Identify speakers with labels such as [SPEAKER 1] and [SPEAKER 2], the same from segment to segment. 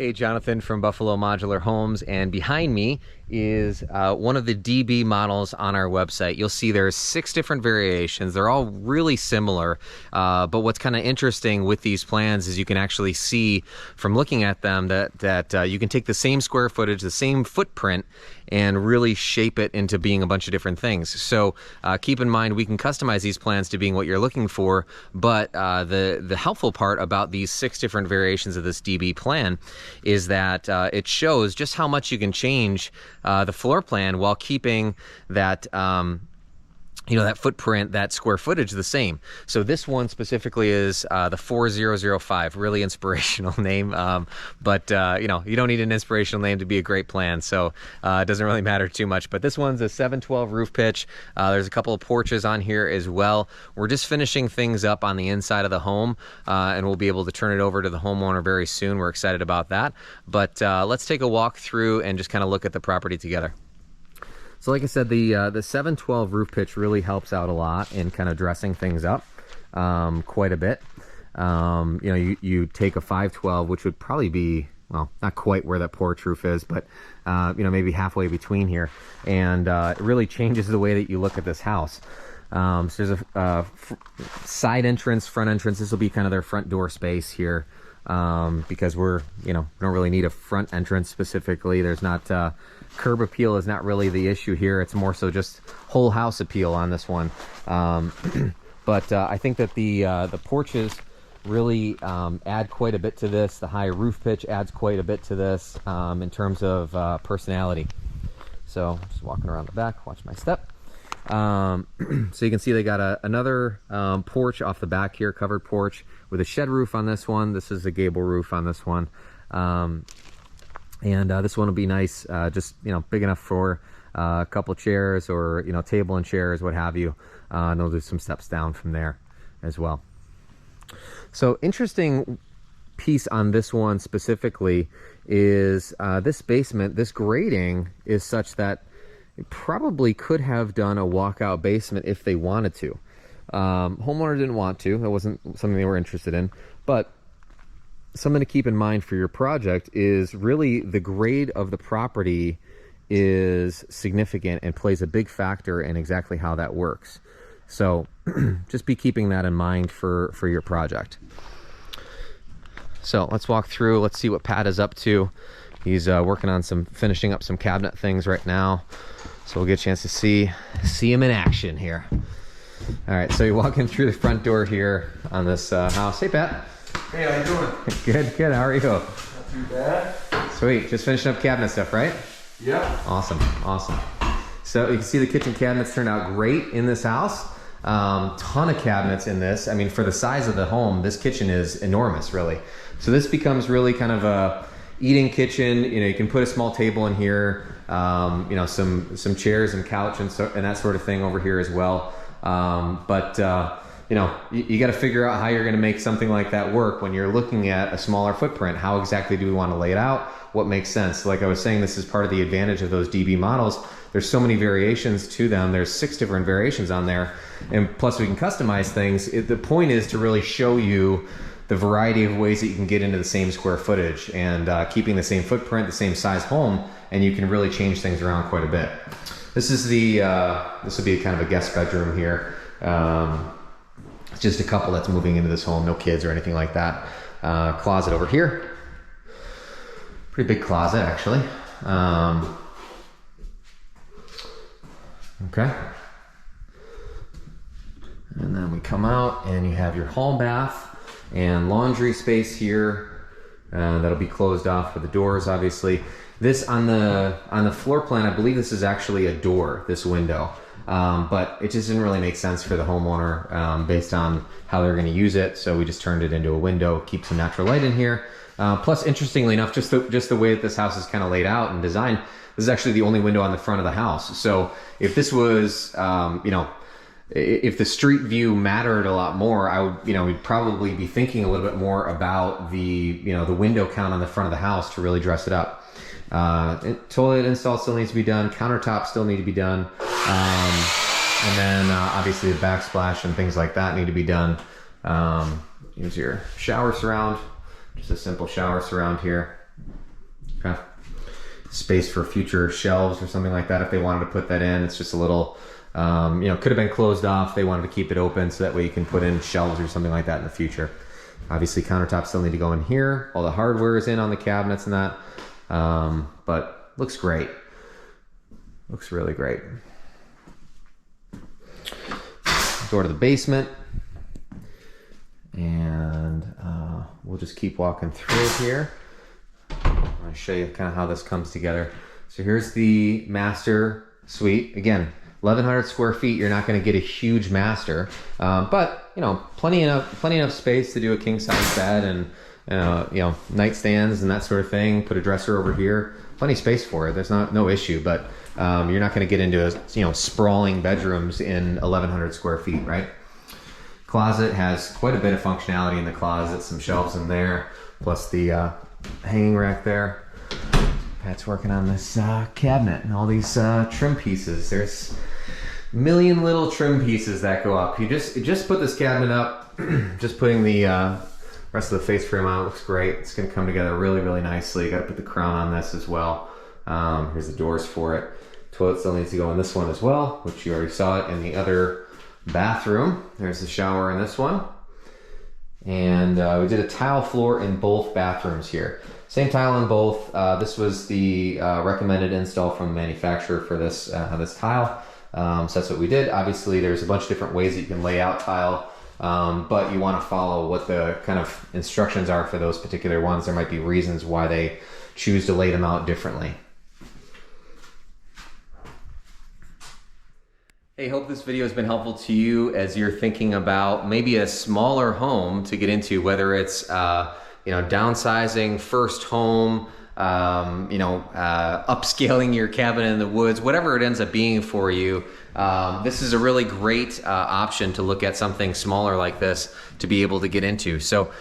[SPEAKER 1] Hey, Jonathan from Buffalo Modular Homes, and behind me is one of the DB models on our website. You'll see there's 6 different variations. They're all really similar, but what's kind of interesting with these plans is you can actually see from looking at them that you can take the same square footage, the same footprint, and really shape it into being a bunch of different things. So keep in mind, we can customize these plans to being what you're looking for, but the helpful part about these 6 different variations of this DB plan is that it shows just how much you can change the floor plan while keeping that that footprint, that square footage the same. So this one specifically is the 4005, really inspirational name, but you don't need an inspirational name to be a great plan, so it doesn't really matter too much. But this one's a 712 roof pitch. There's a couple of porches on here as well. We're just finishing things up on the inside of the home, and we'll be able to turn it over to the homeowner very soon. We're excited about that. But let's take a walk through and just kind of look at the property together. So like I said, the 712 roof pitch really helps out a lot in kind of dressing things up quite a bit. You take a 512, which would probably be, well, not quite where that porch roof is, but maybe halfway between here, and it really changes the way that you look at this house. So there's a side entrance, front entrance. This will be kind of their front door space here, because we're, don't really need a front entrance specifically. There's not curb appeal is not really the issue here. It's more so just whole house appeal on this one. But I think that the porches really add quite a bit to this. The high roof pitch adds quite a bit to this in terms of personality. So just walking around the back, watch my step. So you can see they got another porch off the back here, covered porch with a shed roof on this one. This is a gable roof on this one. And this one will be nice, just, big enough for a couple chairs or, table and chairs, what have you. And they'll do some steps down from there as well. So interesting piece on this one specifically is this basement, this grading is such that it probably could have done a walkout basement if they wanted to. Homeowner didn't want to. That wasn't something they were interested in. But something to keep in mind for your project is really the grade of the property is significant and plays a big factor in exactly how that works. So just be keeping that in mind for your project. So let's walk through. Let's see what Pat is up to. He's working on finishing up some cabinet things right now. So we'll get a chance to see him in action here. All right, so you're walking through the front door here on this house. Hey, Pat.
[SPEAKER 2] Hey, how you doing?
[SPEAKER 1] Good. How are you?
[SPEAKER 2] Not too bad.
[SPEAKER 1] Sweet. Just finishing up cabinet stuff, right?
[SPEAKER 2] Yeah.
[SPEAKER 1] Awesome. So you can see the kitchen cabinets turned out great in this house. Ton of cabinets in this. I mean, for the size of the home, this kitchen is enormous, really. So this becomes really kind of a eating kitchen. You can put a small table in here. Some chairs and couch and that sort of thing over here as well. You got to figure out how you're going to make something like that work when you're looking at a smaller footprint. How exactly do we want to lay it out? What makes sense? Like I was saying, this is part of the advantage of those DB models. There's so many variations to them. There's 6 different variations on there. And plus we can customize things. The point is to really show you the variety of ways that you can get into the same square footage and keeping the same footprint, the same size home, and you can really change things around quite a bit. This is this will be kind of a guest bedroom here. It's just a couple that's moving into this home, no kids or anything like that. Closet over here. Pretty big closet, actually. Okay. And then we come out and you have your hall bath and laundry space here. That'll be closed off with the doors, obviously. This on the floor plan, I believe this is actually a door, this window. But it just didn't really make sense for the homeowner based on how they're going to use it. So we just turned it into a window, keep some natural light in here. Plus, interestingly enough, just the way that this house is kind of laid out and designed, this is actually the only window on the front of the house. So if this was, if the street view mattered a lot more, I would, we'd probably be thinking a little bit more about the window count on the front of the house to really dress it up. Toilet install still needs to be done. Countertops still need to be done. And then obviously the backsplash and things like that need to be done. Here's your shower surround. Just a simple shower surround here. Okay. Space for future shelves or something like that if they wanted to put that in. It's just a little, you know, could have been closed off. They wanted to keep it open so that way you can put in shelves or something like that in the future. Obviously, countertops still need to go in here. All the hardware is in on the cabinets and that, but looks great. Looks really great. Door to the basement, and we'll just keep walking through here. I'm going to show you kind of how this comes together. So here's the master suite. Again, 1,100 square feet. You're not going to get a huge master, but you know, plenty enough space to do a king size bed and you know, nightstands and that sort of thing. Put a dresser over here. Plenty of space for it. There's no issue, but you're not going to get into you know, sprawling bedrooms in 1,100 square feet, right? Closet has quite a bit of functionality in the closet. Some shelves in there, plus the hanging rack there. Pat's working on this cabinet and all these trim pieces. There's a million little trim pieces that go up. You just put this cabinet up. Just putting the rest of the face frame on. It looks great. It's going to come together really, really nicely. Got to put the crown on this as well. Here's the doors for it. Toilet still needs to go in this one as well, which you already saw it in the other bathroom. There's the shower in this one. And we did a tile floor in both bathrooms here. Same tile in both. This was the recommended install from the manufacturer for this tile. So that's what we did. Obviously, there's a bunch of different ways that you can lay out tile, but you want to follow what the kind of instructions are for those particular ones. There might be reasons why they choose to lay them out differently. Hey, hope this video has been helpful to you as you're thinking about maybe a smaller home to get into, whether it's you know, downsizing, first home, you know, upscaling your cabin in the woods, whatever it ends up being for you. This is a really great option to look at something smaller like this to be able to get into. So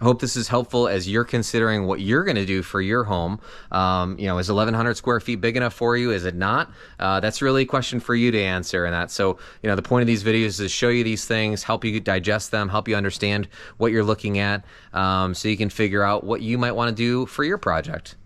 [SPEAKER 1] I hope this is helpful as you're considering what you're going to do for your home. You know, is 1,100 square feet big enough for you? Is it not? That's really a question for you to answer. And that, so, you know, the point of these videos is to show you these things, help you digest them, help you understand what you're looking at, so you can figure out what you might want to do for your project.